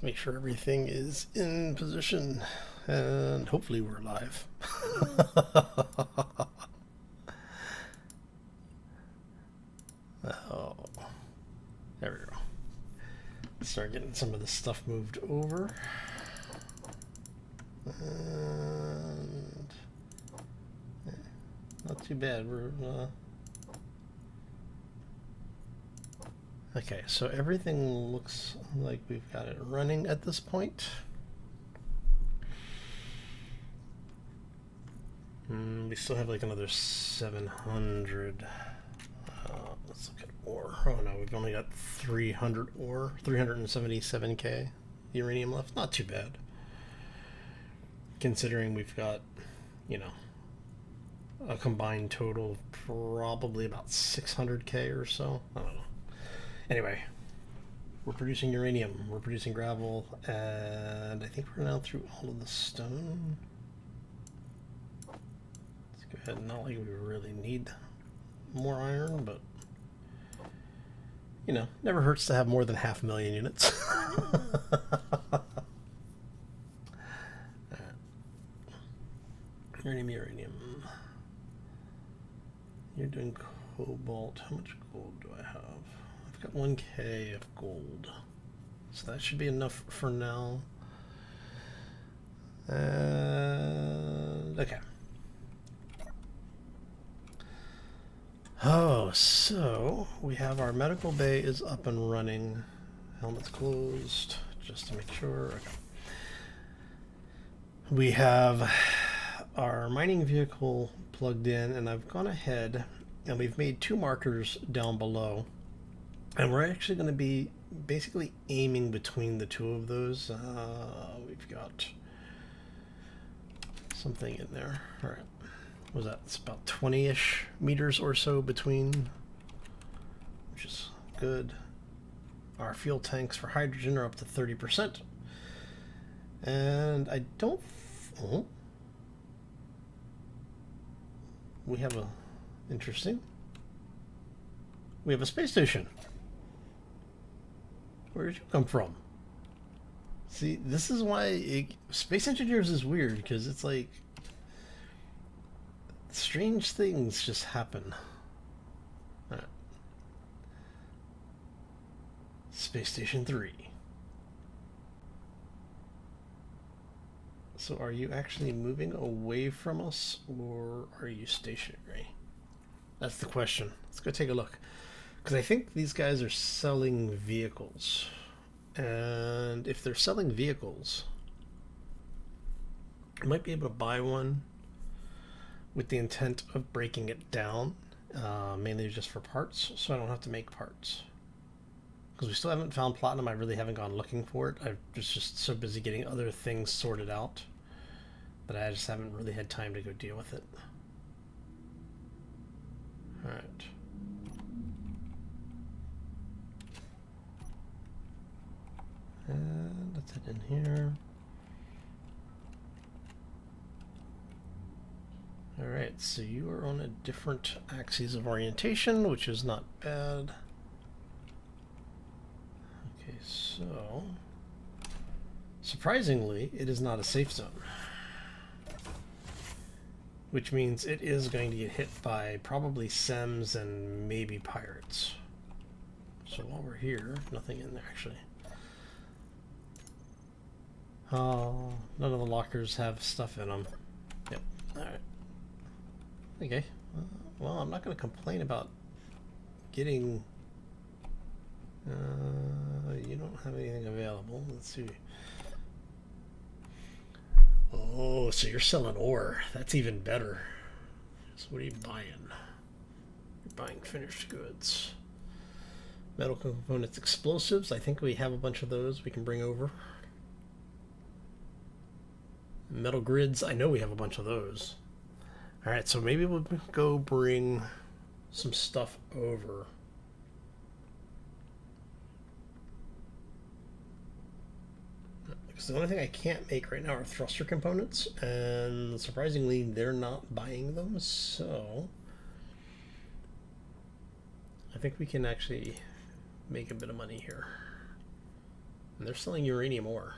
Let's make sure everything is in position, and hopefully we're live. Oh, there we go. Start getting some of this stuff moved over. And not too bad. We're okay, so everything looks like we've got it running at this point. We still have like another 700. Let's look at ore. Oh no, we've only got 300 ore, 377k uranium left. Not too bad, considering we've got, you know, a combined total of probably about 600k or so. I don't know. Anyway, we're producing uranium, we're producing gravel, and I think we're now through all of the stone. Let's go ahead. Not like we really need more iron, but you know, never hurts to have more than 500,000 units. Uranium. You're doing cobalt. How much gold do I have? I've got 1k of gold. So that should be enough for now. Okay. Oh, so we have our medical bay is up and running. Helmet's closed, just to make sure. Okay. We have our mining vehicle plugged in, and I've gone ahead and we've made 2 markers down below, and we're actually going to be basically aiming between the 2 of those. We've got something in there. All right. What was that? It's about 20-ish meters or so between, which is good. Our fuel tanks for hydrogen are up to 30%. And I don't... Oh. We have a... Interesting. We have a space station. Where did you come from? See, this is why Space Engineers is weird, because it's like... strange things just happen. Right. Space Station 3. So are you actually moving away from us, or are you stationary? That's the question. Let's go take a look. Because I think these guys are selling vehicles. And if they're selling vehicles, I might be able to buy one with the intent of breaking it down, mainly just for parts, so I don't have to make parts. Because we still haven't found platinum, I really haven't gone looking for it. I was just so busy getting other things sorted out that I just haven't really had time to go deal with it. Alright. And let's head in here. Alright, so you are on a different axis of orientation, which is not bad. Okay, so... surprisingly, it is not a safe zone. Which means it is going to get hit by probably SEMs and maybe pirates. So while we're here, nothing in there actually. Oh, none of the lockers have stuff in them. Yep, alright. Okay, well, I'm not going to complain about getting... you don't have anything available. Let's see. Oh, so you're selling ore. That's even better. So what are you buying? You're buying finished goods. Medical components, explosives. I think we have a bunch of those we can bring over. Metal grids. I know we have a bunch of those. Alright, so maybe we'll go bring some stuff over. Because the only thing I can't make right now are thruster components, and surprisingly, they're not buying them, so I think we can actually make a bit of money here. And they're selling uranium ore.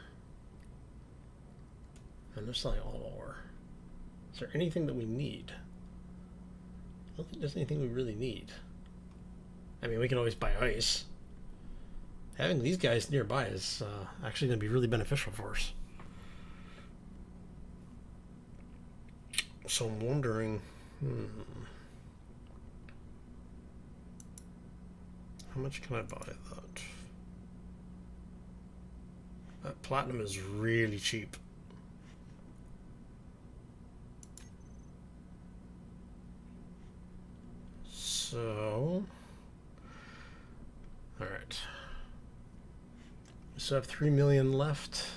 And they're selling all ore. Is there anything that we need? I don't think there's anything we really need. I mean, we can always buy ice. Having these guys nearby is actually going to be really beneficial for us. So I'm wondering, how much can I buy that? That platinum is really cheap. So, all right. We still have 3 million left.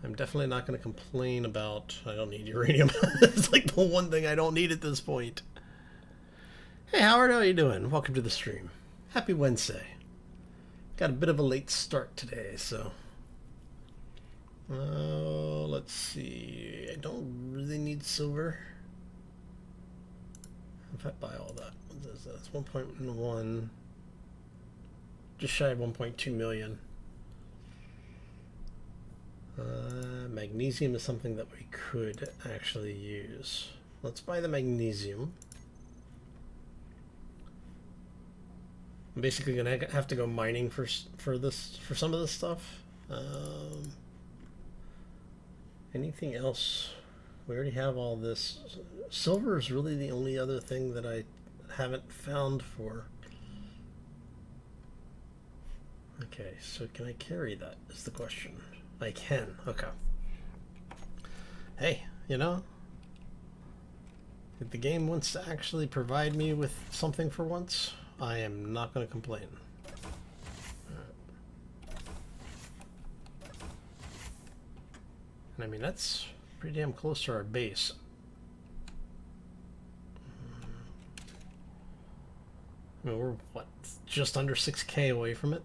I'm definitely not going to complain about I don't need uranium. It's like the one thing I don't need at this point. Hey Howard, how are you doing? Welcome to the stream. Happy Wednesday. Got a bit of a late start today, so. Let's see. I don't really need silver. If I buy all that, what is that? It's 1.1. Just shy of 1.2 million. Magnesium is something that we could actually use. Let's buy the magnesium. I'm basically gonna have to go mining for some of this stuff. Anything else? We already have all this. Silver is really the only other thing that I haven't found for. Okay, so can I carry that is the question. I can, okay. Hey, you know, if the game wants to actually provide me with something for once, I am not going to complain. And I mean, that's pretty damn close to our base. I mean, we're, what, just under 6K away from it?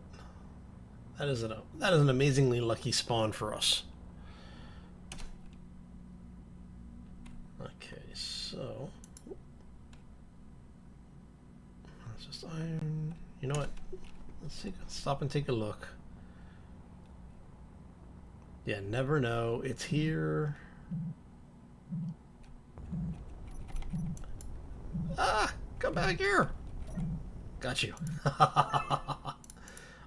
That is an amazingly lucky spawn for us. Okay, so let's just iron. You know what? Let's stop and take a look. Yeah, never know. It's here. Ah, come back here. Got you.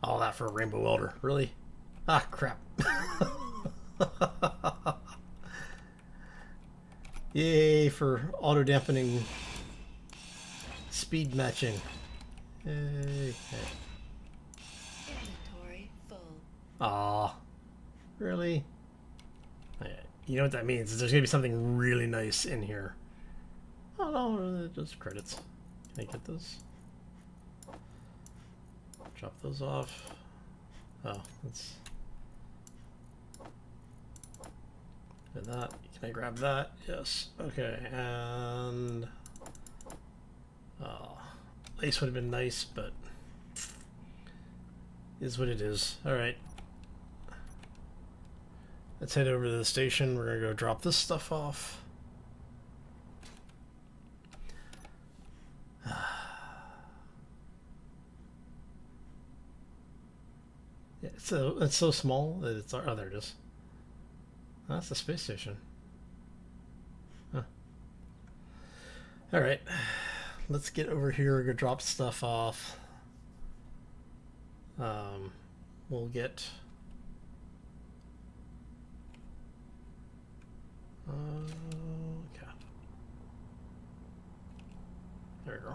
All that for a rainbow welder, really? Ah, crap. Yay for auto dampening speed matching. Yay. Inventory full. Aw, really? You know what that means? Is there's gonna be something really nice in here. Oh no, just credits. Can I get this? Drop those off. Oh, let's do that. Can I grab that? Yes. Okay, and ice would have been nice, but is what it is. All right. Let's head over to the station. We're gonna go drop this stuff off. Yeah, so it's so small that it's oh, there it is. Oh, that's the space station. Huh. All right, let's get over here. Go drop stuff off. We'll get. Okay. There we go.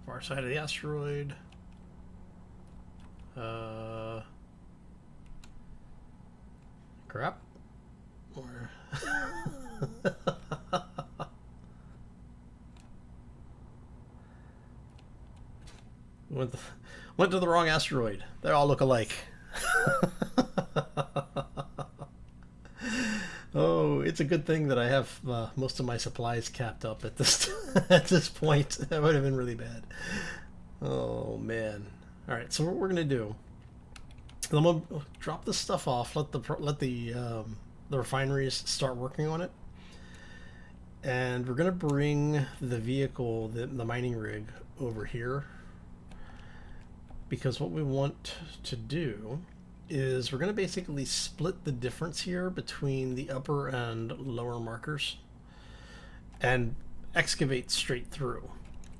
Far side of the asteroid. Crap. Or went to the wrong asteroid. They all look alike. Oh, it's a good thing that I have most of my supplies capped up at this at this point. That would have been really bad. Oh man. All right, so what we're gonna do? I'm gonna drop this stuff off. Let the refineries start working on it, and we're gonna bring the vehicle, the mining rig, over here. because what we want to do is we're going to basically split the difference here between the upper and lower markers and excavate straight through.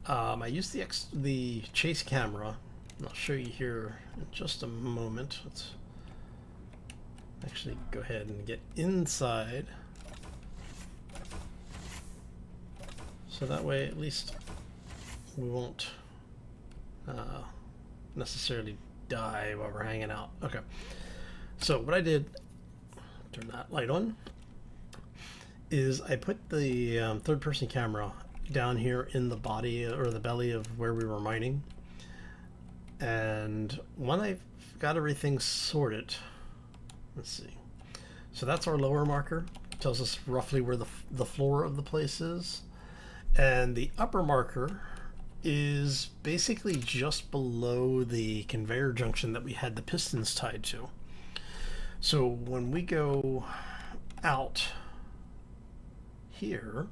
I used the chase camera, and I'll show you here in just a moment. Let's actually go ahead and get inside, so that way at least we won't necessarily die while we're hanging out. Okay, so what I did, turn that light on, is I put the third-person camera down here in the body or the belly of where we were mining, and when I've got everything sorted, let's see, so that's our lower marker, tells us roughly where the floor of the place is, and the upper marker is basically just below the conveyor junction that we had the pistons tied to. So when we go out here,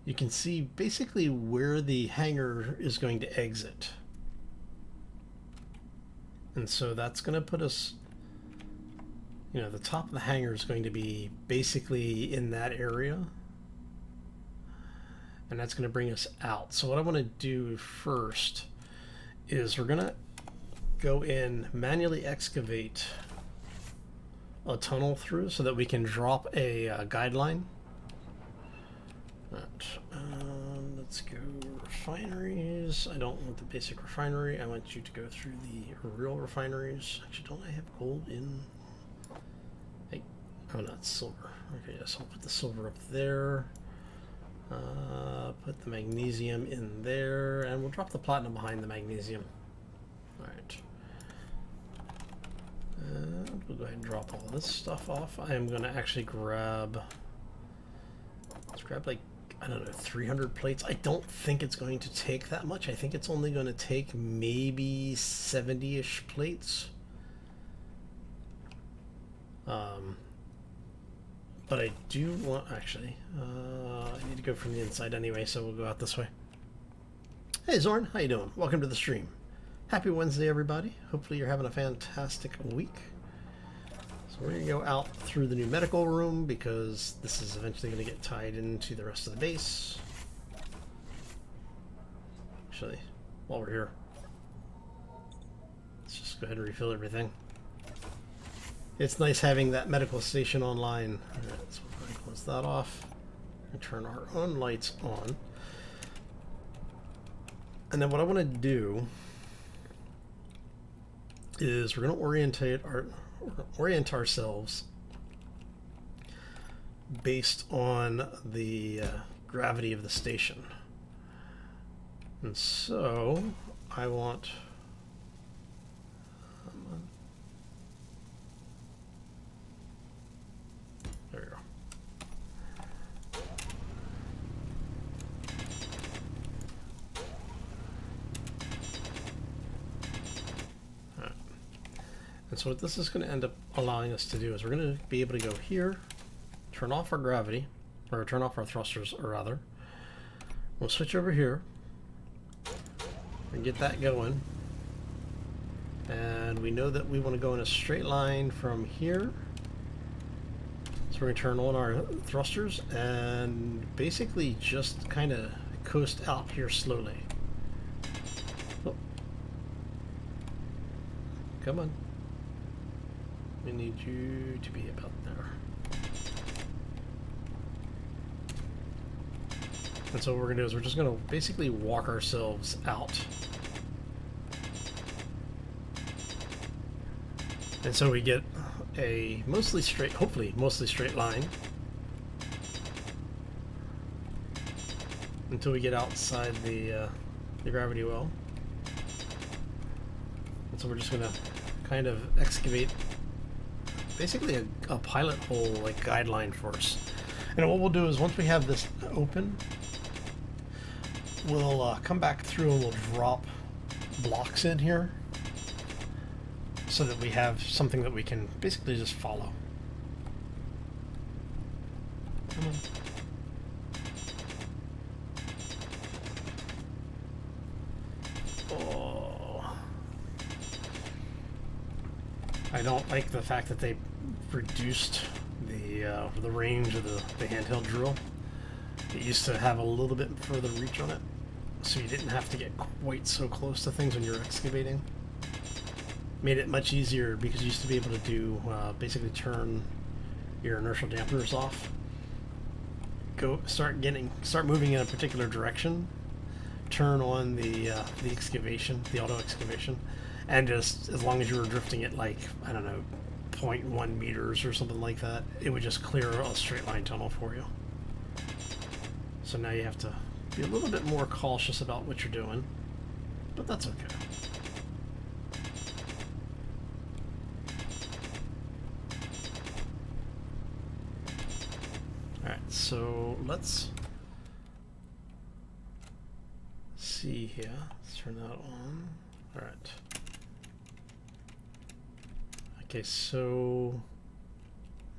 you can see basically where the hangar is going to exit. And so that's going to put us, you know, the top of the hangar is going to be basically in that area. And that's going to bring us out. So what I want to do first is we're going to go in, manually excavate a tunnel through so that we can drop a guideline. Let's go refineries. I don't want the basic refinery. I want you to go through the real refineries. Actually, don't I have gold in? Hey, oh, not silver. Okay, yes, I'll put the silver up there. Put the magnesium in there, and we'll drop the platinum behind the magnesium. All right. We'll go ahead and drop all this stuff off. I am going to actually grab, let's grab like, I don't know, 300 plates. I don't think it's going to take that much. I think it's only going to take maybe 70-ish plates. But I do want, actually, I need to go from the inside anyway, so we'll go out this way. Hey Zorn, how you doing? Welcome to the stream. Happy Wednesday, everybody. Hopefully you're having a fantastic week. So we're going to go out through the new medical room because this is eventually going to get tied into the rest of the base. Actually, while we're here, let's just go ahead and refill everything. It's nice having that medical station online. All right, so we're going to close that off and turn our own lights on. And then what I want to do is we're going to orient ourselves based on the gravity of the station. And so I want there we go. All right. And so what this is going to end up allowing us to do is we're going to be able to go here, turn off our gravity, or turn off our thrusters, or rather. We'll switch over here and get that going. And we know that we want to go in a straight line from here. So we're going to turn on our thrusters and basically just kind of coast out here slowly. Oh. Come on. We need you to be about there. And so what we're going to do is we're just going to basically walk ourselves out. And so we get a mostly straight, hopefully mostly straight line until we get outside the gravity well. And so we're just going to kind of excavate basically a pilot hole like guideline for us. And what we'll do is once we have this open, we'll come back through and we'll drop blocks in here so that we have something that we can basically just follow. Come on. Oh. I don't like the fact that they reduced the range of the handheld drill. It used to have a little bit further reach on it, so you didn't have to get quite so close to things when you're excavating. Made it much easier because you used to be able to do basically turn your inertial dampeners off, start moving in a particular direction, turn on the excavation, the auto excavation, and just as long as you were drifting it like, I don't know, 0.1 meters or something like that, it would just clear a straight line tunnel for you. So now you have to be a little bit more cautious about what you're doing, but that's okay. Alright, so let's see here. Let's turn that on. Alright. Okay, so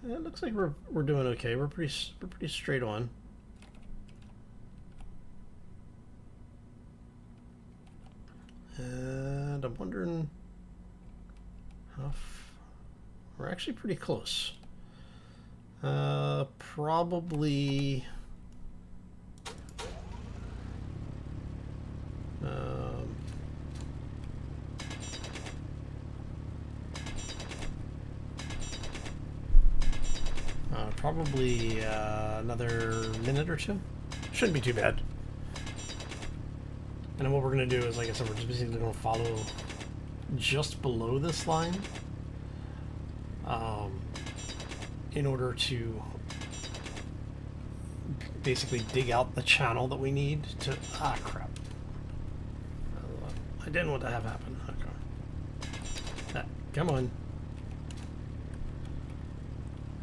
it looks like we're doing okay. We're pretty straight on. And I'm wondering how we're actually pretty close. Probably probably another minute or two. Shouldn't be too bad. And then what we're going to do is, like I said, we're just basically going to follow just below this line in order to basically dig out the channel that we need to... Ah, crap. I didn't want to have happen. Okay. Come on.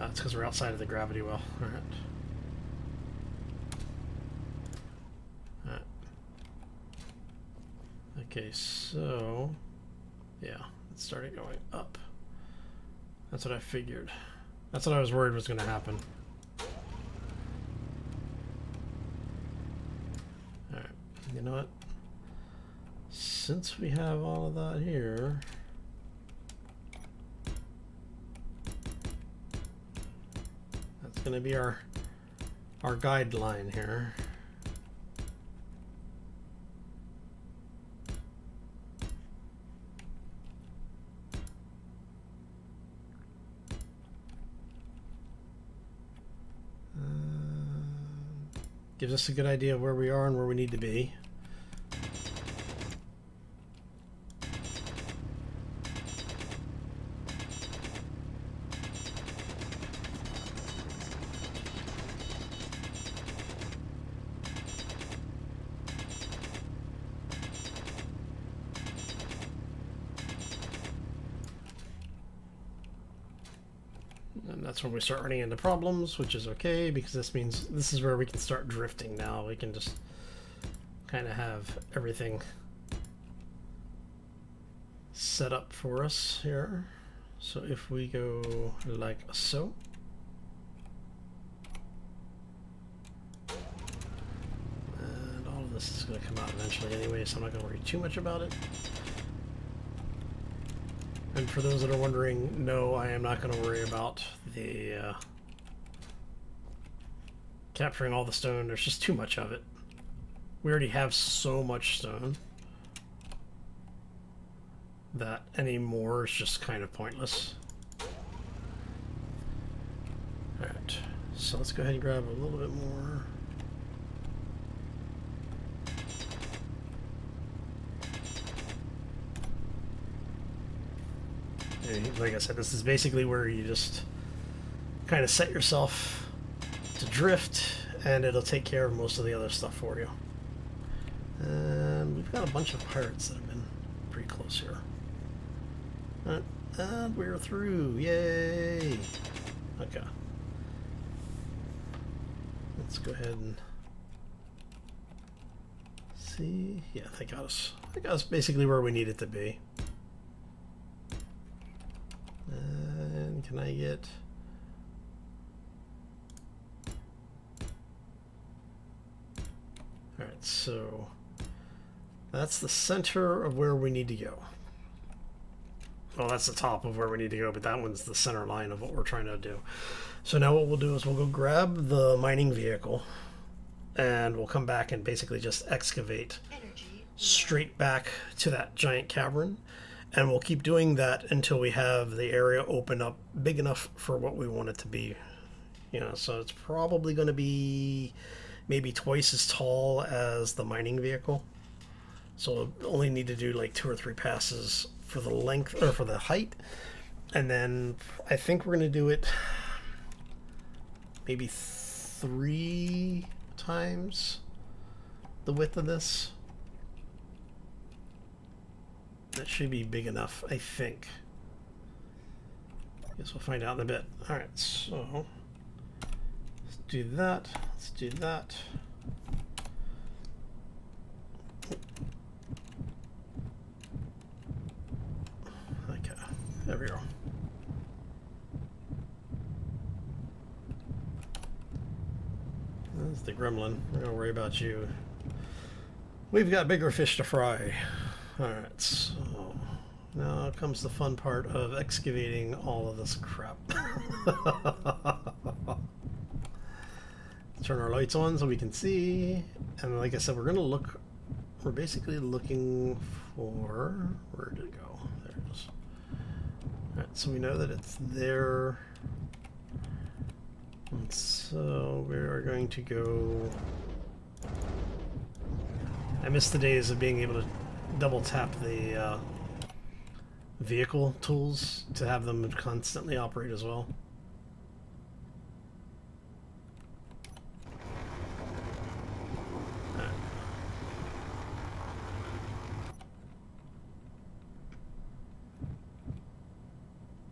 It's because we're outside of the gravity well. Alright. Okay, so yeah, it started going up. That's what I figured. That's what I was worried was going to happen. Alright, you know what? Since we have all of that here, that's going to be our guideline here. Gives us a good idea of where we are and where we need to be. And that's when we start running into problems, which is okay, because this means this is where we can start drifting now. We can just kind of have everything set up for us here. So if we go like so. And all of this is going to come out eventually anyway, so I'm not going to worry too much about it. And for those that are wondering, no, I am not going to worry about the capturing all the stone. There's just too much of it. We already have so much stone that any more is just kind of pointless. Alright, so let's go ahead and grab a little bit more. Like I said, this is basically where you just kind of set yourself to drift, and it'll take care of most of the other stuff for you. And we've got a bunch of pirates that have been pretty close here. And we're through. Yay! Okay. Let's go ahead and see. Yeah, they got us. They got us basically where we need it to be. And can I get... Alright, so That's the center of where we need to go. Well, that's the top of where we need to go, but that one's the center line of what we're trying to do. So now what we'll do is we'll go grab the mining vehicle, and we'll come back and basically just excavate straight back to that giant cavern. And we'll keep doing that until we have the area open up big enough for what we want it to be. You know, so it's probably going to be maybe twice as tall as the mining vehicle. So we'll only need to do like 2 or 3 passes for the length, or for the height. And then I think we're going to do it maybe 3 times the width of this. That should be big enough, I think. Guess we'll find out in a bit. Alright, so let's do that. Let's do that. Okay, there we go. That's the gremlin. We're gonna worry about you. We've got bigger fish to fry. Alright, so now comes the fun part of excavating all of this crap. Turn our lights on so we can see. And like I said, we're basically looking for, where did it go? There it is. Alright, so we know that it's there. And so we are going to go. I miss the days of being able to double tap the vehicle tools to have them constantly operate as well.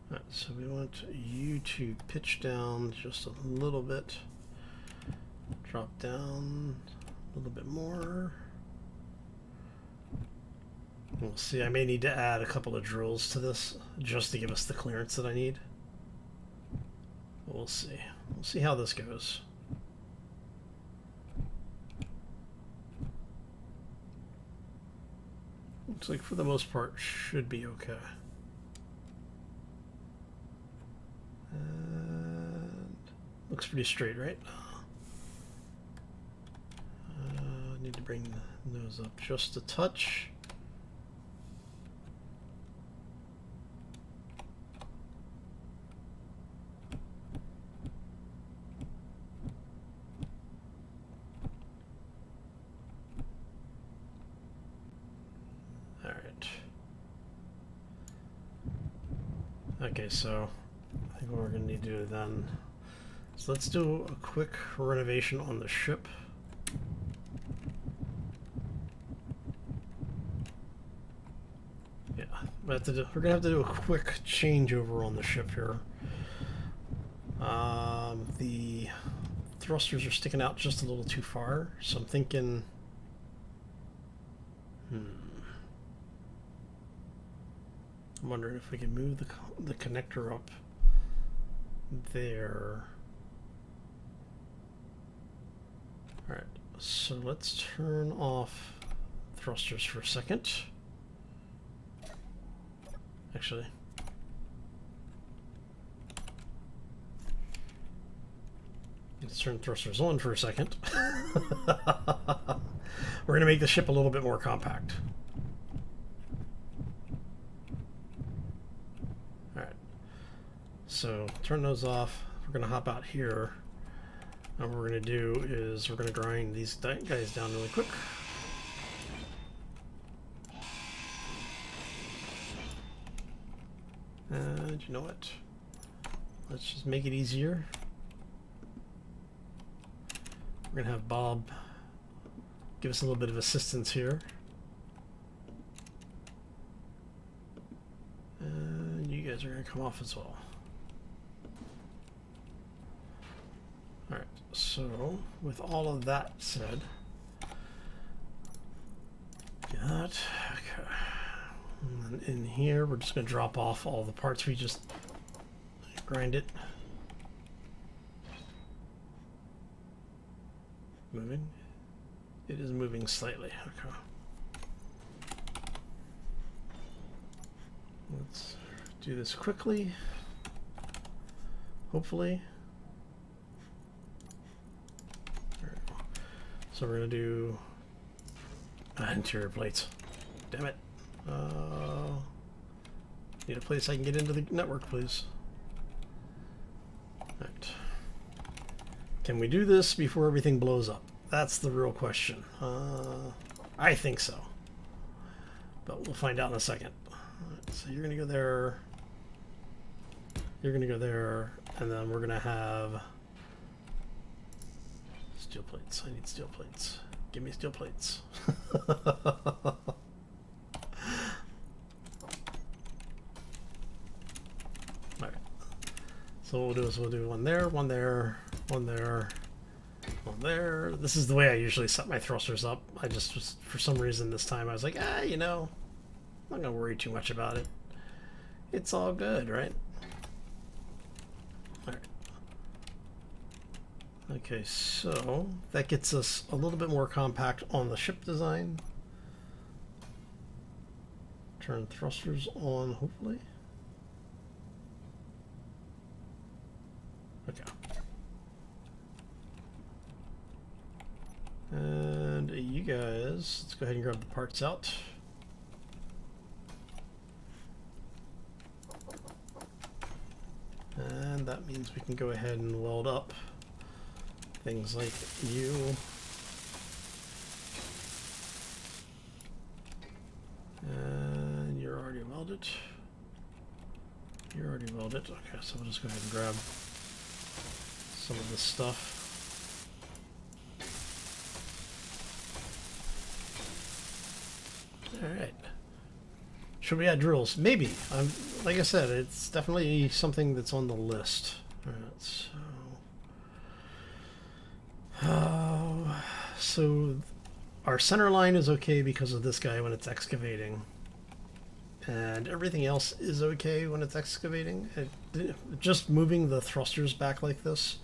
Alright, so we want you to pitch down just a little bit, drop down a little bit more. We'll see, I may need to add a couple of drills to this just to give us the clearance that I need. We'll see. We'll see how this goes. Looks like for the most part should be okay. And looks pretty straight, right? Need to bring the nose up just a touch. Okay, so I think what we're going to need to do then, so let's do a quick renovation on the ship. Yeah, we're going to have to do a quick changeover on the ship here. The thrusters are sticking out just a little too far, so I'm thinking, I'm wondering if we can move the connector up there. Alright, so let's turn off thrusters for a second. Actually, let's turn thrusters on for a second. We're going to make the ship a little bit more compact. So turn those off. We're going to hop out here. And what we're going to do is we're going to grind these guys down really quick. And you know what? Let's just make it easier. We're going to have Bob give us a little bit of assistance here. And you guys are going to come off as well. Alright, so with all of that said, okay. And in here, we're just going to drop off all the parts we just grind it. Moving? It is moving slightly, okay. Let's do this quickly. Hopefully. So we're gonna do interior plates. Damn it. Need a place I can get into the network, please. Alright. Can we do this before everything blows up? That's the real question. I think so. But we'll find out in a second. Alright, so you're gonna go there. You're gonna go there, and then we're gonna have steel plates. I need steel plates. Give me steel plates. Alright. So what we'll do is we'll do one there, one there, one there, one there. This is the way I usually set my thrusters up. I just, for some reason this time, I was like, you know, I'm not gonna worry too much about it. It's all good, right? Alright. Okay, so that gets us a little bit more compact on the ship design. Turn thrusters on, hopefully. Okay. And you guys, let's go ahead and grab the parts out. And that means we can go ahead and weld up things like you. And you're already welded. You're already welded. Okay, so we'll just go ahead and grab some of this stuff. Alright. Should we add drills? Maybe. Like I said, it's definitely something that's on the list. Alright, so our center line is okay because of this guy when it's excavating. And everything else is okay when it's excavating. Just moving the thrusters back like this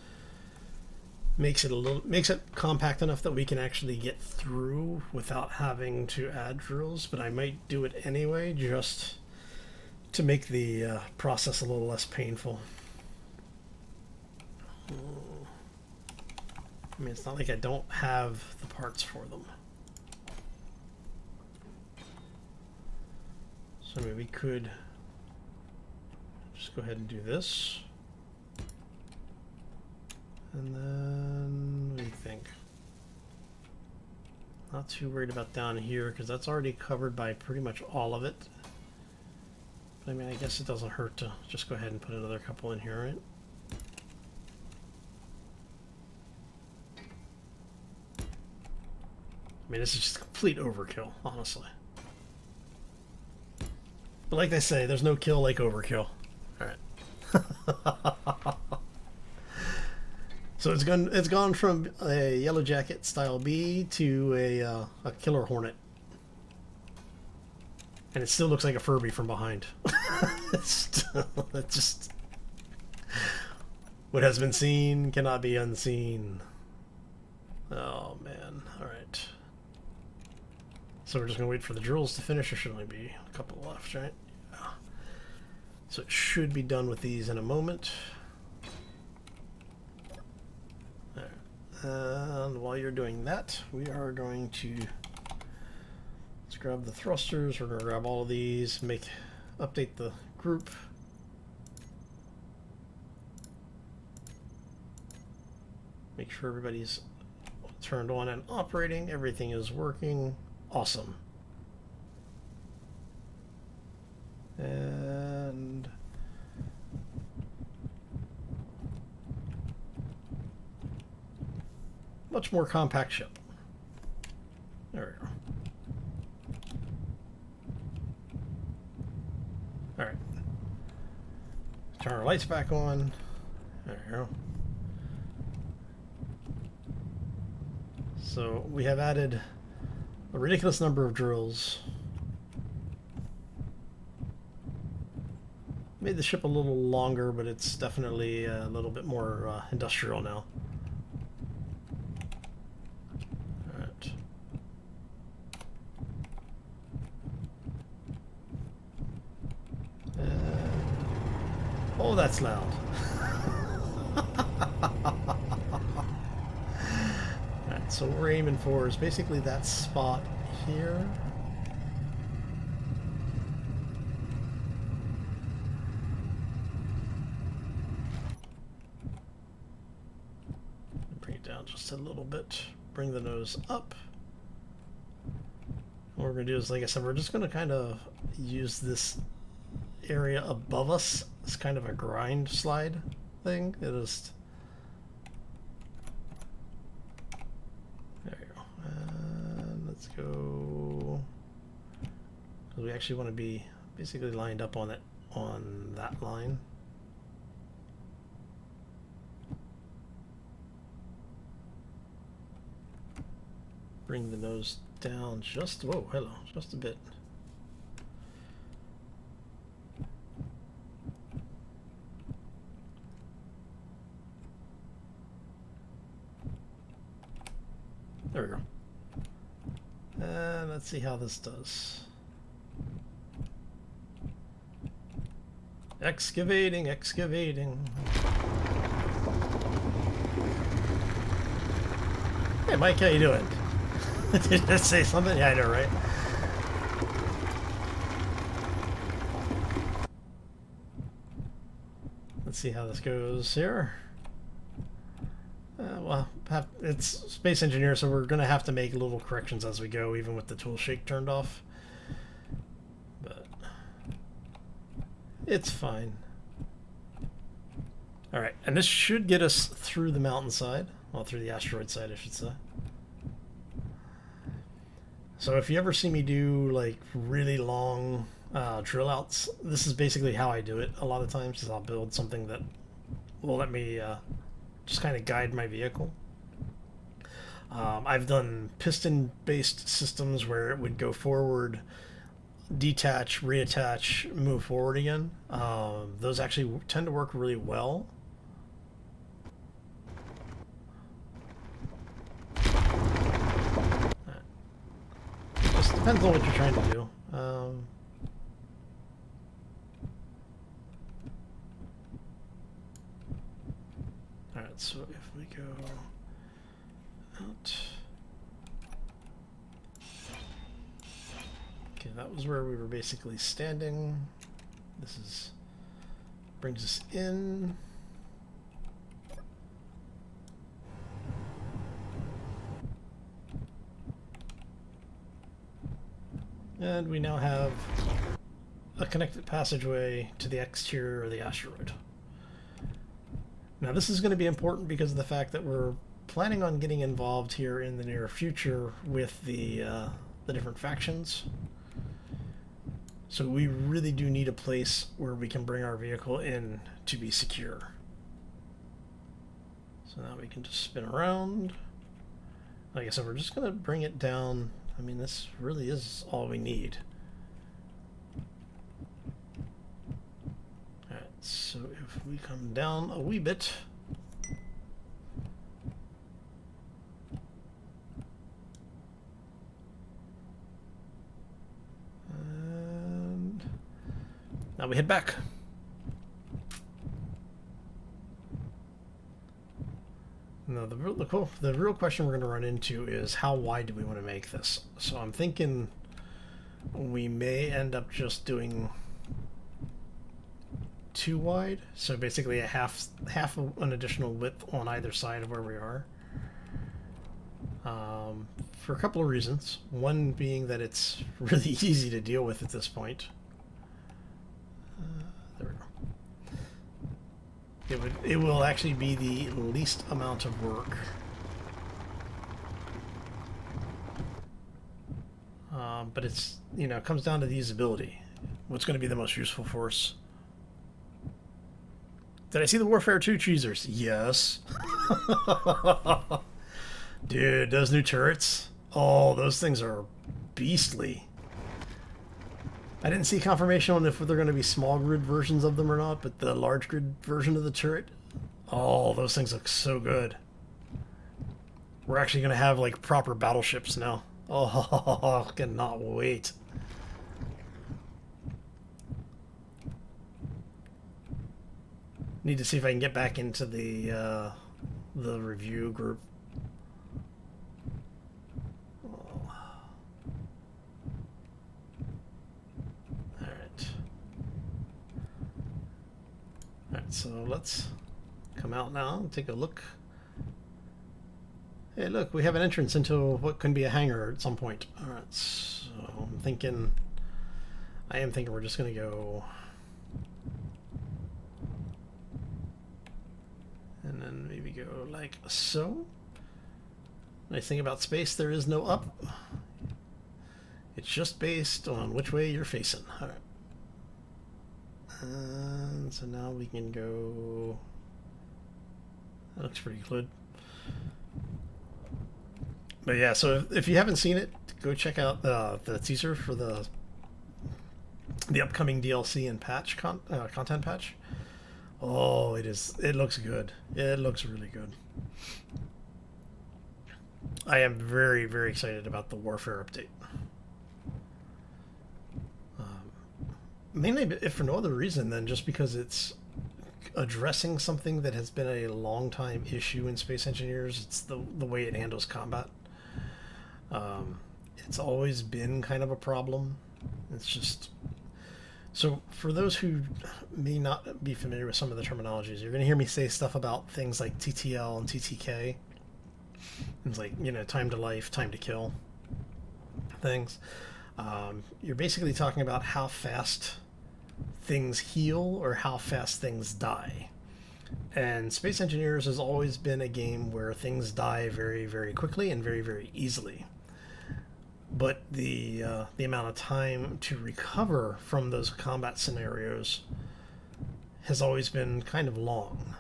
makes it compact enough that we can actually get through without having to add drills, but I might do it anyway just to make the process a little less painful. I mean, it's not like I don't have the parts for them. So maybe we could just go ahead and do this. And then, what do you think? Not too worried about down here because that's already covered by pretty much all of it. But I mean, I guess it doesn't hurt to just go ahead and put another couple in here, right? I mean, this is just complete overkill, honestly. But like they say, there's no kill like overkill. Alright. So it's gone from a Yellow Jacket style B to a Killer Hornet. And it still looks like a Furby from behind. It's just... What has been seen cannot be unseen. Oh, man. Alright. So we're just going to wait for the drills to finish. There should only be a couple left, right? Yeah. So it should be done with these in a moment. There. And while you're doing that, we are going to... Let's grab the thrusters. We're going to grab all of these, update the group. Make sure everybody's turned on and operating. Everything is working. Awesome. And much more compact ship. There we go. All right. Turn our lights back on. There we go. So we have added a ridiculous number of drills. Made the ship a little longer, but it's definitely a little bit more industrial now. Alright. Oh, that's loud. Alright, so what we're aiming for is basically that spot here. Bring it down just a little bit. Bring the nose up. What we're going to do is, like I said, we're just going to kind of use this area above us as kind of a grind slide thing. It is. There you go. And let's go. We actually want to be basically lined up on it, on that line. Bring the nose down just, whoa, hello, just a bit. There we go. And let's see how this does. Excavating, excavating. Hey Mike, how you doing? Did I say something? Yeah, I know, right? Let's see how this goes here. Well, it's Space Engineer, so we're going to have to make little corrections as we go, even with the tool shake turned off. But it's fine. Alright, and this should get us through the mountainside. Well, through the asteroid side, I should say. So if you ever see me do like really long drill outs, this is basically how I do it a lot of times, is I'll build something that will let me just kind of guide my vehicle. I've done piston-based systems where it would go forward, detach, reattach, move forward again. Those actually tend to work really well. Just depends on what you're trying to do. Alright, so if we go out. Okay, that was where we were basically standing. This is brings us in. And we now have a connected passageway to the exterior of the asteroid. Now this is going to be important because of the fact that we're planning on getting involved here in the near future with the different factions. So we really do need a place where we can bring our vehicle in to be secure. So now we can just spin around. Like I said, we're just going to bring it down. I mean, this really is all we need. Alright, so if we come down a wee bit. And now we head back. No, the real question we're going to run into is how wide do we want to make this? So I'm thinking we may end up just doing too wide. So basically a half an additional width on either side of where we are. For a couple of reasons. One being that it's really easy to deal with at this point. There we go. It will actually be the least amount of work. But it's, you know, it comes down to the usability. What's going to be the most useful for us? Did I see the Warfare 2 cheesers? Yes. Dude, those new turrets. Oh, those things are beastly. I didn't see confirmation on if they're going to be small grid versions of them or not, but the large grid version of the turret, oh, those things look so good. We're actually going to have like proper battleships now. Oh, I cannot wait. Need to see if I can get back into the review group. Alright, so let's come out now and take a look. Hey, look, we have an entrance into what can be a hangar at some point. Alright, so I am thinking we're just going to go... And then maybe go like so. Nice thing about space, there is no up. It's just based on which way you're facing. Alright. And so now we can go... That looks pretty good. But yeah, so if you haven't seen it, go check out the teaser for the upcoming DLC and patch content patch. Oh, it looks good. It looks really good. I am very, very excited about the Warfare update. Mainly, if for no other reason than just because it's addressing something that has been a long time issue in Space Engineers. It's the way it handles combat. It's always been kind of a problem. It's just... So for those who may not be familiar with some of the terminologies, you're going to hear me say stuff about things like TTL and TTK. It's like, you know, time to life, time to kill things. You're basically talking about how fast things heal or how fast things die. And Space Engineers has always been a game where things die very, very quickly and very, very easily. But the amount of time to recover from those combat scenarios has always been kind of long.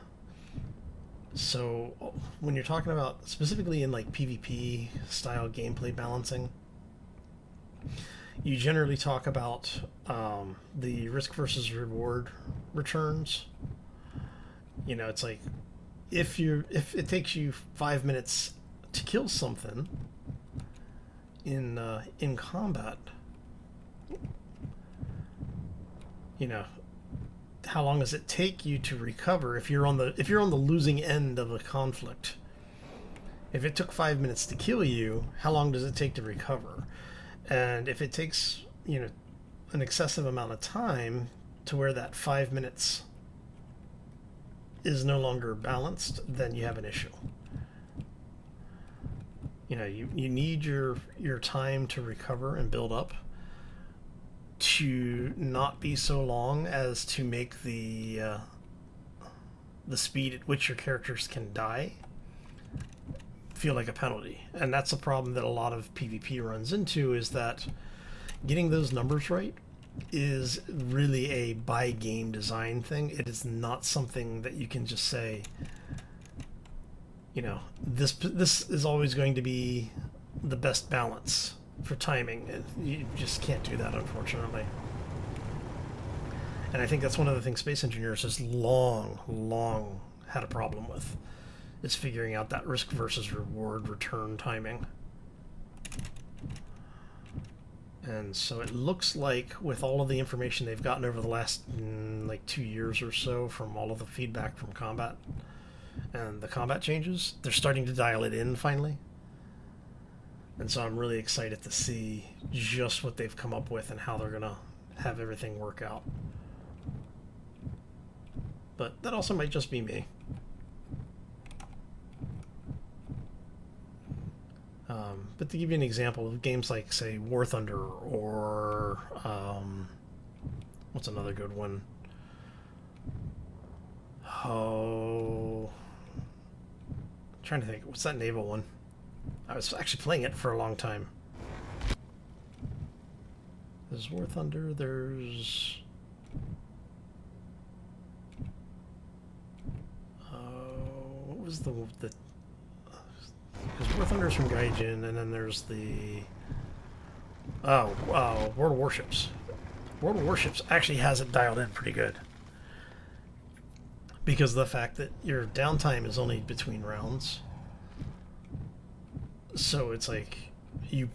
So when you're talking about specifically in like PvP style gameplay balancing, you generally talk about the risk versus reward returns. You know, it's like if it takes you 5 minutes to kill something in combat, you know, how long does it take you to recover if you're on the losing end of a conflict? If it took 5 minutes to kill you, how long does it take to recover? And if it takes, you know, an excessive amount of time to where that 5 minutes is no longer balanced, then you have an issue. You know, you need your time to recover and build up to not be so long as to make the speed at which your characters can die feel like a penalty. And that's a problem that a lot of PvP runs into, is that getting those numbers right is really a by game design thing. It is not something that you can just say, you know, this is always going to be the best balance for timing. You just can't do that, unfortunately. And I think that's one of the things Space Engineers has long had a problem with, is figuring out that risk versus reward return timing. And so it looks like with all of the information they've gotten over the last like 2 years or so from all of the feedback from combat and the combat changes, they're starting to dial it in finally. And so I'm really excited to see just what they've come up with and how they're gonna have everything work out. But that also might just be me. But to give you an example of games like, say, War Thunder, or what's another good one? Oh, I'm trying to think. What's that naval one? I was actually playing it for a long time. There's War Thunder. There's what was the because War Thunder's from Gaijin, and then there's the World of Warships. World of Warships actually has it dialed in pretty good, because of the fact that your downtime is only between rounds. So it's like you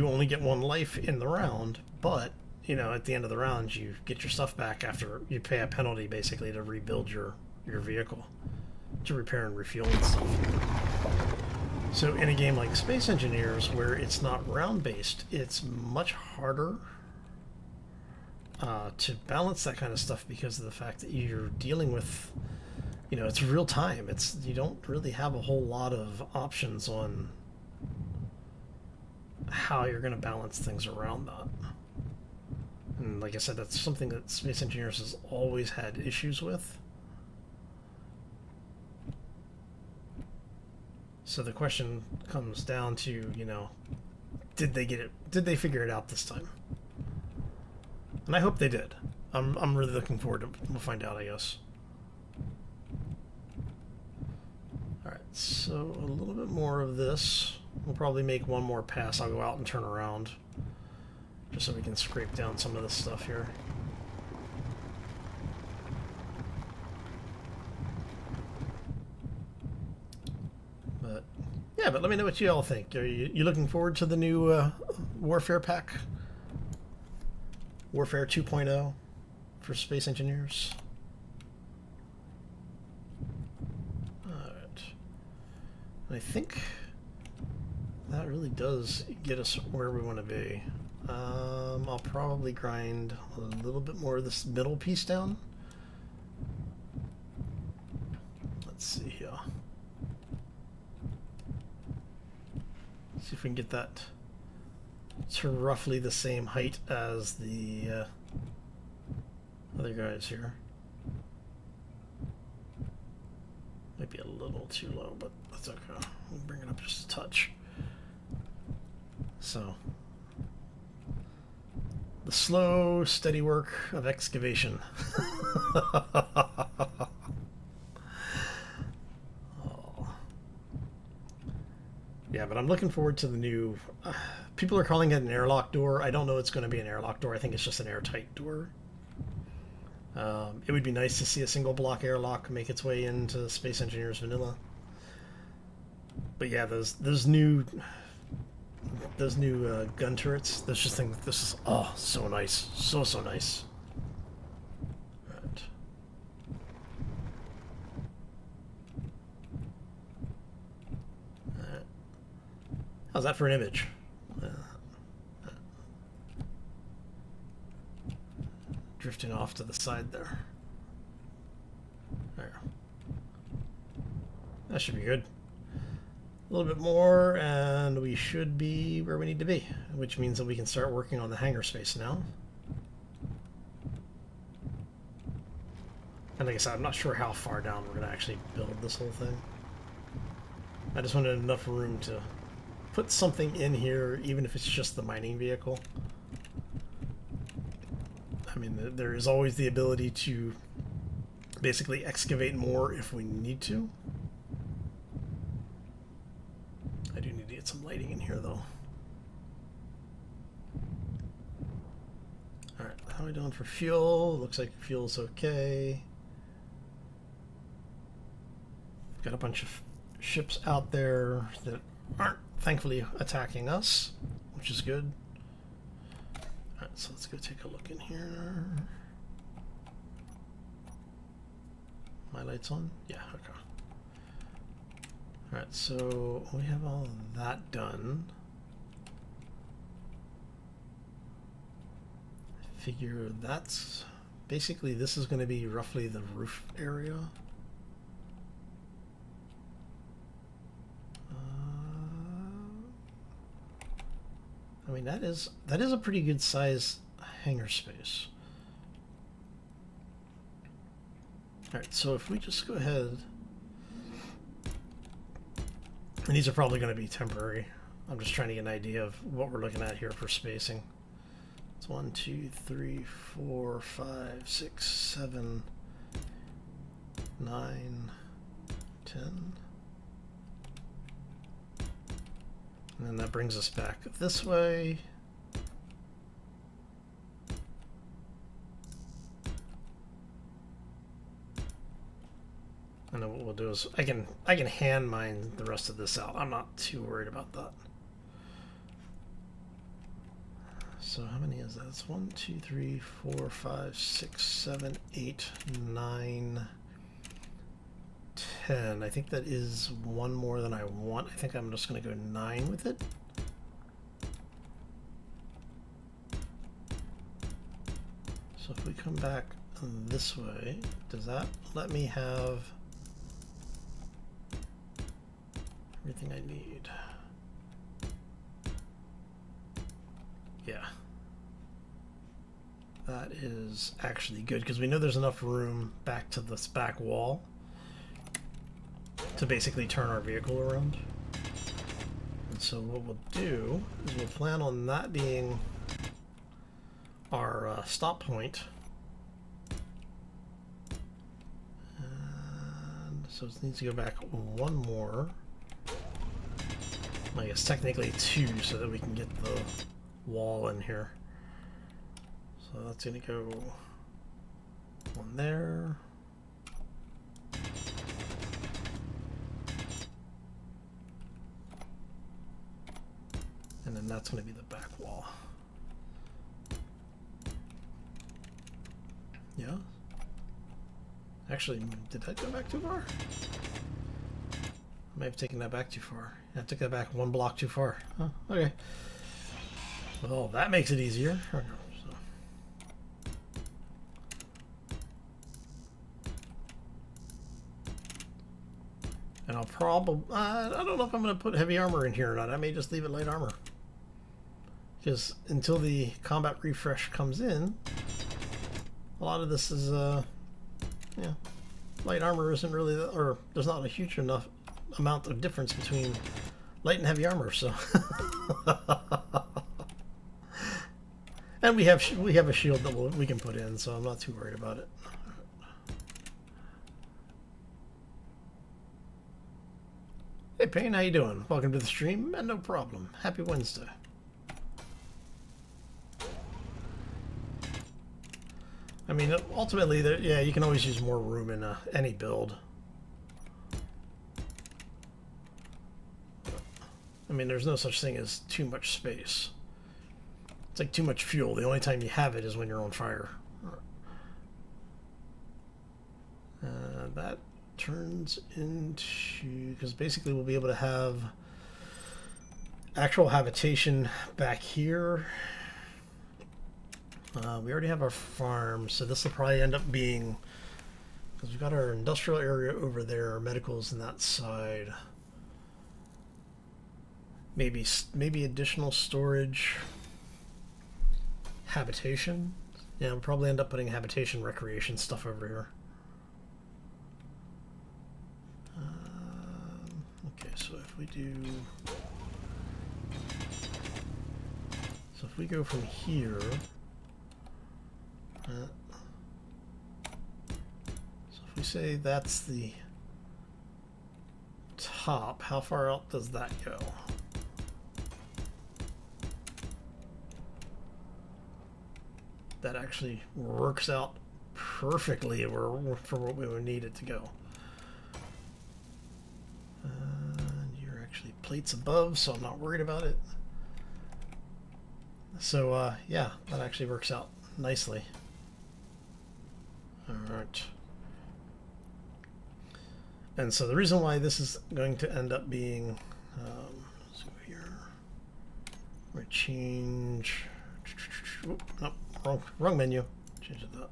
only get one life in the round, but you know, at the end of the round you get your stuff back after you pay a penalty basically to rebuild your your vehicle to repair and refuel and stuff. So in a game like Space Engineers, where it's not round-based, it's much harder to balance that kind of stuff because of the fact that you're dealing with, you know, it's real time. You don't really have a whole lot of options on how you're going to balance things around that. And like I said, that's something that Space Engineers has always had issues with. So the question comes down to, you know, did they figure it out this time? And I hope they did. I'm really looking forward to, we'll find out, I guess. Alright, so a little bit more of this. We'll probably make one more pass. I'll go out and turn around, just so we can scrape down some of this stuff here. But yeah, but let me know what you all think. Are you looking forward to the new Warfare pack? Warfare 2.0 for Space Engineers. Alright. I think that really does get us where we want to be. I'll probably grind a little bit more of this middle piece down. Let's see here. See if we can get that to roughly the same height as the other guys here. Might be a little too low, but that's okay. We'll bring it up just a touch. So, the slow, steady work of excavation. Yeah, but I'm looking forward to the new... people are calling it an airlock door. I don't know it's going to be an airlock door. I think it's just an airtight door. It would be nice to see a single block airlock make its way into Space Engineers Vanilla. But yeah, those new gun turrets. This just thing. This is so nice, so nice. Right. How's that for an image? Drifting off to the side there. There. That should be good. A little bit more, and we should be where we need to be, which means that we can start working on the hangar space now. And like I said, I'm not sure how far down we're going to actually build this whole thing. I just wanted enough room to put something in here, even if it's just the mining vehicle. I mean, there is always the ability to basically excavate more if we need to. I do need to get some lighting in here, though. Alright, how are we doing for fuel? Looks like fuel's okay. Got a bunch of ships out there that aren't, thankfully, attacking us, which is good. Alright, so let's go take a look in here. My lights on? Yeah, okay. Alright, so we have all that done. I figure that's basically, this is going to be roughly the roof area. I mean, that is a pretty good size hangar space. Alright, so if we just go ahead, and these are probably going to be temporary. I'm just trying to get an idea of what we're looking at here for spacing. It's 1, 2, 3, 4, 5, 6, 7, 9, 10. And then that brings us back this way. And then what we'll do is I can hand mine the rest of this out. I'm not too worried about that. So how many is that? It's 1, 2, 3, 4, 5, 6, 7, 8, 9, 10. I think that is one more than I want. I think I'm just going to go 9 with it. So if we come back this way, does that let me have everything I need? Yeah. That is actually good because we know there's enough room back to this back wall to basically turn our vehicle around. And so what we'll do is we'll plan on that being our stop point. And so it needs to go back one more. I guess technically 2 so that we can get the wall in here. So that's going to go one there. And then that's going to be the back wall. Yeah. Actually, did that go back too far? I may have taken that back too far. I took that back 1 block too far. Oh, okay. Well, that makes it easier. So. And I'll probably, I don't know if I'm going to put heavy armor in here or not. I may just leave it light armor. Because until the combat refresh comes in, a lot of this is, yeah, light armor isn't really, or there's not a huge enough amount of difference between light and heavy armor, so. And we have a shield that we can put in, so I'm not too worried about it. Hey Payne, how you doing? Welcome to the stream, and no problem. Happy Wednesday. I mean, ultimately, yeah, you can always use more room in any build. I mean, there's no such thing as too much space. It's like too much fuel. The only time you have it is when you're on fire. That turns into... because basically we'll be able to have actual habitation back here. We already have our farm, so this will probably end up being... because we've got our industrial area over there, our medicals on that side. Maybe additional storage. Habitation. Yeah, we'll probably end up putting habitation, recreation stuff over here. Okay, so if we do... so if we go from here... so if we say that's the top, how far out does that go? That actually works out perfectly for what we would need it to go. You're actually plates above, so I'm not worried about it. So yeah, that actually works out nicely. Alright. And so the reason why this is going to end up being, let's go here, we're going to change, nope, wrong menu, change it up.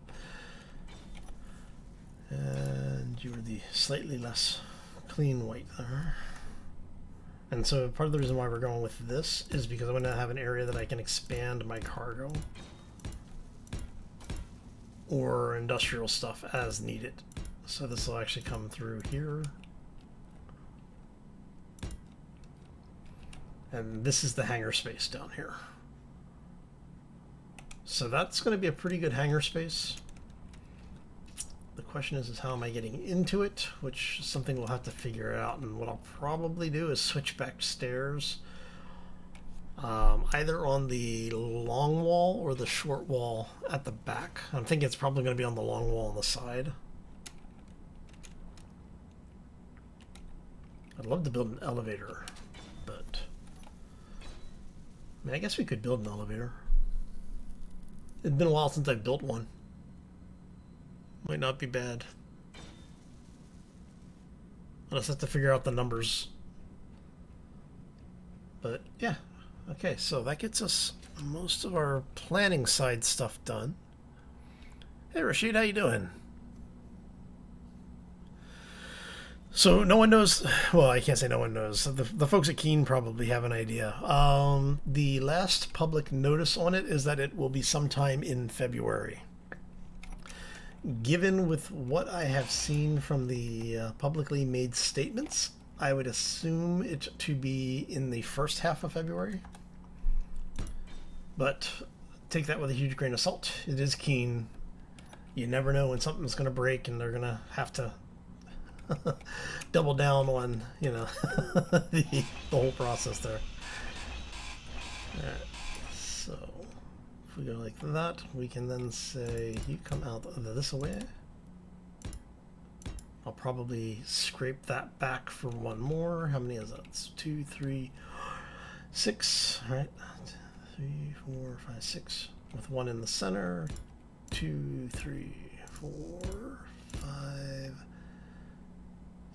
And you are the slightly less clean white there. And so part of the reason why we're going with this is because I'm going to have an area that I can expand my cargo or industrial stuff as needed. So this will actually come through here. And this is the hangar space down here. So that's going to be a pretty good hangar space. The question is how am I getting into it, which is something we'll have to figure out. And what I'll probably do is switch back stairs, either on the long wall or the short wall at the back. I'm thinking it's probably going to be on the long wall on the side. I'd love to build an elevator, but I mean, I guess we could build an elevator. It's been a while since I've built one. Might not be bad. I just have to figure out the numbers. But yeah, okay, so that gets us most of our planning side stuff done. Hey Rashid, how you doing? So no one knows. Well, I can't say no one knows. The folks at Keen probably have an idea. The last public notice on it is that it will be sometime in February. Given with what I have seen from the publicly made statements, I would assume it to be in the first half of February. But take that with a huge grain of salt. It is Keen. You never know when something's going to break, and they're going to have to double down on, you know, the whole process there. Alright, so if we go like that, we can then say you come out this way. I'll probably scrape that back for one more. How many is that? It's 2, 3, 6. All right, 3, 4, 5, 6. With one in the center. 2, 3, 4, 5,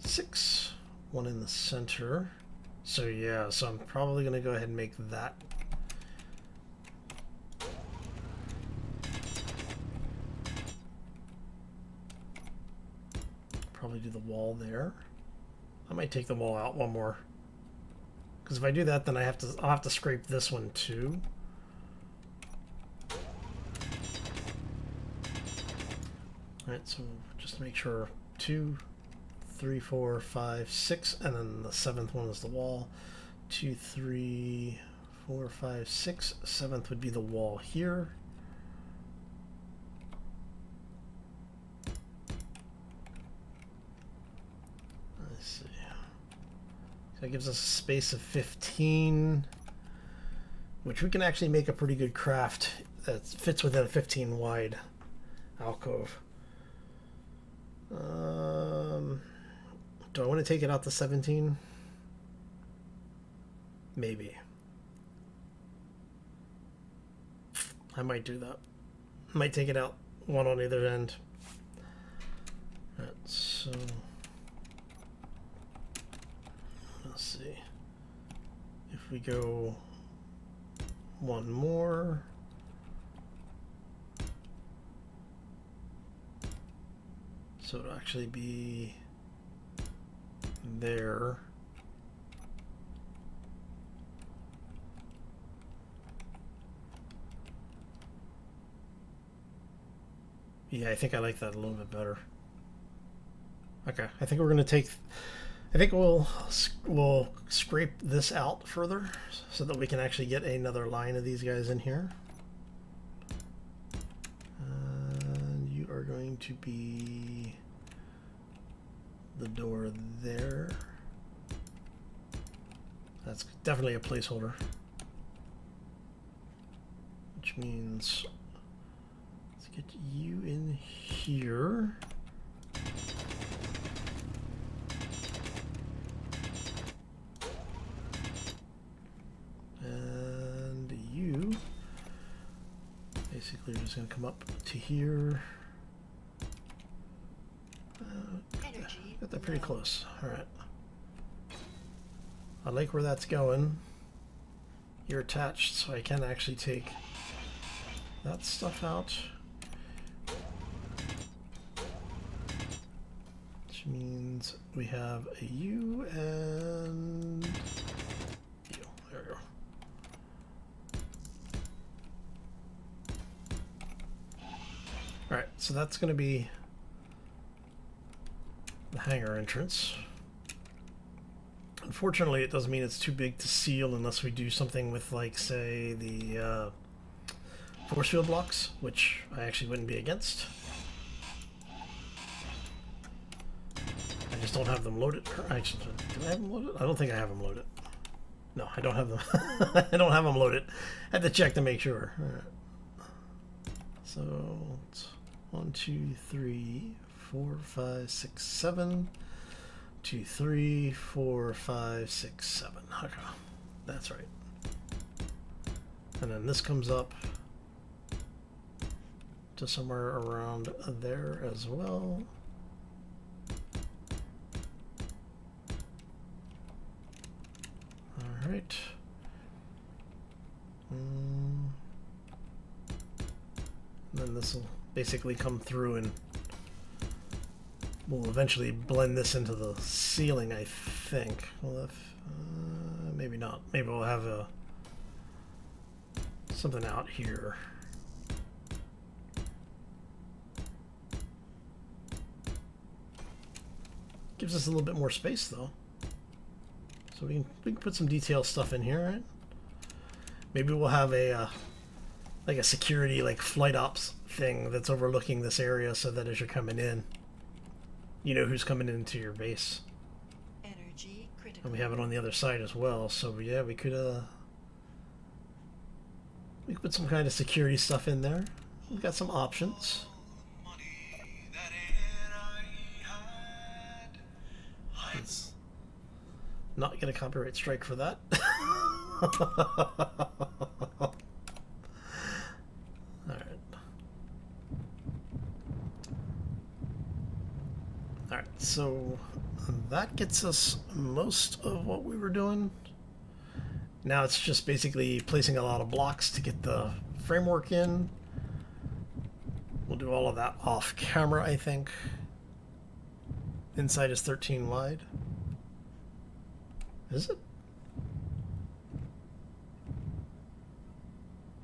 6. One in the center. So yeah, so I'm probably gonna go ahead and make that. Probably do the wall there. I might take the wall out one more, because if I do that, then I'll have to scrape this one too. All right, so just to make sure, 2, 3, 4, 5, 6, and then the 7th one is the wall. 2, 3, 4, 5, 6. 7th would be the wall here. That gives us a space of 15, which we can actually make a pretty good craft that fits within a 15 wide alcove. Do I want to take it out to 17? Maybe. I might do that. I might take it out one on either end. Alright, so let's see. If we go one more, so it'll actually be there. Yeah, I think I like that a little bit better. Okay, I think we're gonna take. I think we'll scrape this out further so that we can actually get another line of these guys in here. And you are going to be the door there. That's definitely a placeholder, which means let's get you in here. And you basically are just going to come up to here. Got that pretty close. All right. I like where that's going. You're attached, so I can actually take that stuff out. Which means we have a U and U. There we go. Alright, so that's going to be the hangar entrance. Unfortunately, it doesn't mean it's too big to seal unless we do something with, like, say, the force field blocks, which I actually wouldn't be against. I just don't have them loaded. Actually, do I have them loaded? I don't think I have them loaded. No, I don't have them. I don't have them loaded. I had to check to make sure. All right. So it's 1, 2, 3, 4, 5, 6, 7. 2, 3, 4, 5, 6, 7. Okay, that's right. And then this comes up to somewhere around there as well. right. Then this will basically come through and we'll eventually blend this into the ceiling, I think. Well, if, maybe not. Maybe we'll have something out here. Gives us a little bit more space, though. So we can put some detail stuff in here, right? Maybe we'll have like a security, like flight ops thing that's overlooking this area, so that as you're coming in, you know who's coming into your base. Energy critical. And we have it on the other side as well. So yeah, we could put some kind of security stuff in there. We've got some options. Let's not get a copyright strike for that. Alright, so that gets us most of what we were doing. Now it's just basically placing a lot of blocks to get the framework in. We'll do all of that off camera, I think. Inside is 13 wide. Is it?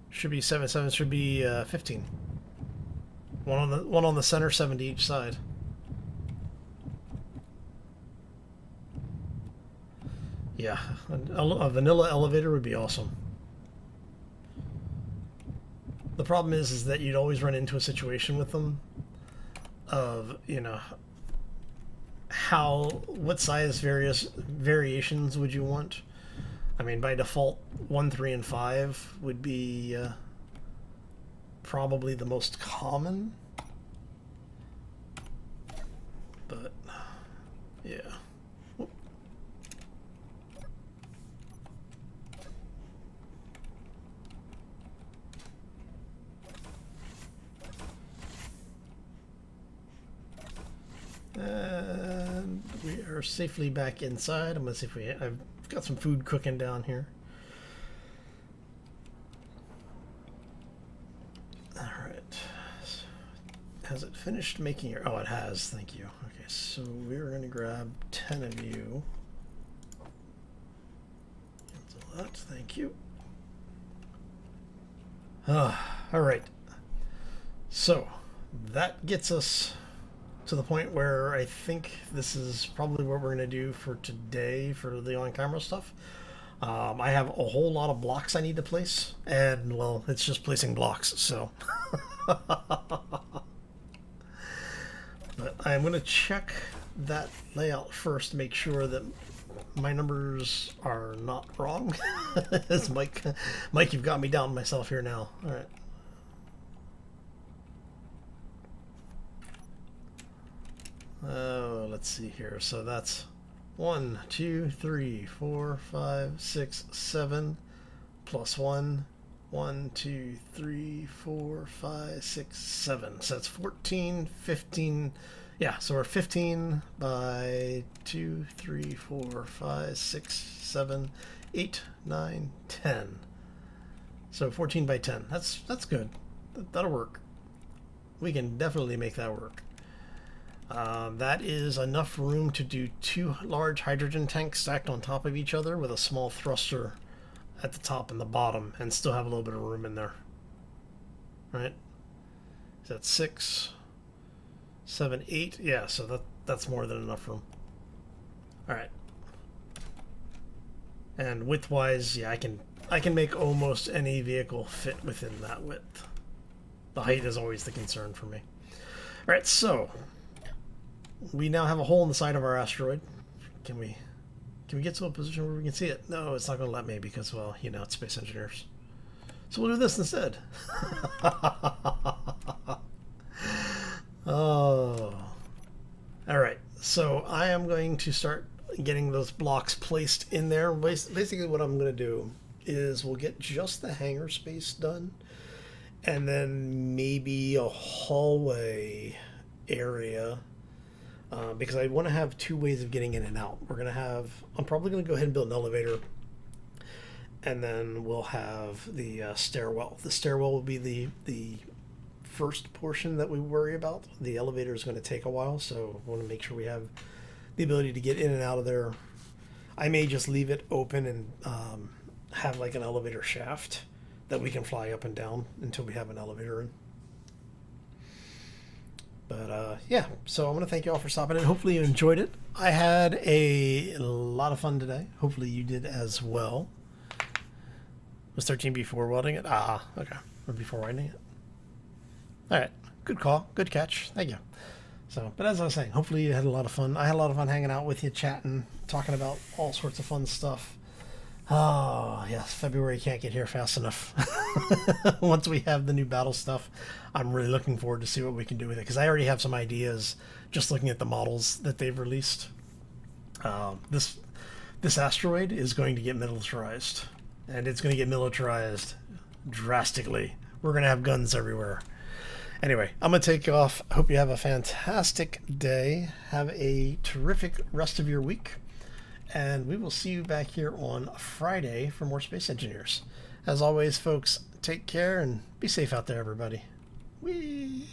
Should be 7 should be 15. One on the center, 7 to each side. Yeah, a vanilla elevator would be awesome. The problem is that you'd always run into a situation with them of, you know, what size variations would you want? I mean, by default, 1, 3, and 5 would be probably the most common. But, yeah. Whoop. And we are safely back inside. I'm gonna see if I've got some food cooking down here. All right. Has it finished making your? Oh, it has. Thank you. Okay, so we're gonna grab 10 of you. Cancel that. Thank you. All right. So that gets us to the point where I think this is probably what we're going to do for today for the on-camera stuff. I have a whole lot of blocks I need to place, and, well, it's just placing blocks, so. But I'm going to check that layout first to make sure that my numbers are not wrong. As Mike, you've got me down myself here now. All right. Oh, let's see here. So that's 1, 2, 3, 4, 5, 6, 7 plus 1. 1, 2, 3, 4, 5, 6, 7. So that's 14, 15. Yeah, so we're 15 by 2, 3, 4, 5, 6, 7, 8, 9, 10. So 14 by 10. That's good. That'll work. We can definitely make that work. That is enough room to do 2 large hydrogen tanks stacked on top of each other with a small thruster at the top and the bottom, and still have a little bit of room in there. Right? Is that 6, 7, 8? Yeah, so that's more than enough room. Alright. And width-wise, yeah, I can make almost any vehicle fit within that width. The height is always the concern for me. Alright, so we now have a hole in the side of our asteroid. Can we get to a position where we can see it? No, it's not going to let me because, well, you know, it's space engineers. So we'll do this instead. Oh. All right. So I am going to start getting those blocks placed in there. Basically what I'm going to do is we'll get just the hangar space done, and then maybe a hallway area. Because I want to have 2 ways of getting in and out. I'm probably going to go ahead and build an elevator and then we'll have the stairwell. The stairwell will be the first portion that we worry about. The elevator is going to take a while, so we want to make sure we have the ability to get in and out of there. I may just leave it open and have like an elevator shaft that we can fly up and down until we have an elevator in. But yeah, so I want to thank you all for stopping in. Hopefully you enjoyed it. I had a lot of fun today. Hopefully you did as well. Was 13 before welding it? Ah, okay. Or before winding it. All right. Good call. Good catch. Thank you. So, but as I was saying, hopefully you had a lot of fun. I had a lot of fun hanging out with you, chatting, talking about all sorts of fun stuff. Oh, yes. February can't get here fast enough. Once we have the new battle stuff, I'm really looking forward to see what we can do with it, because I already have some ideas just looking at the models that they've released. This asteroid is going to get militarized, and it's going to get militarized drastically. We're going to have guns everywhere. Anyway, I'm going to take off. Hope you have a fantastic day. Have a terrific rest of your week. And we will see you back here on Friday for more Space Engineers. As always, folks, take care and be safe out there, everybody. Whee!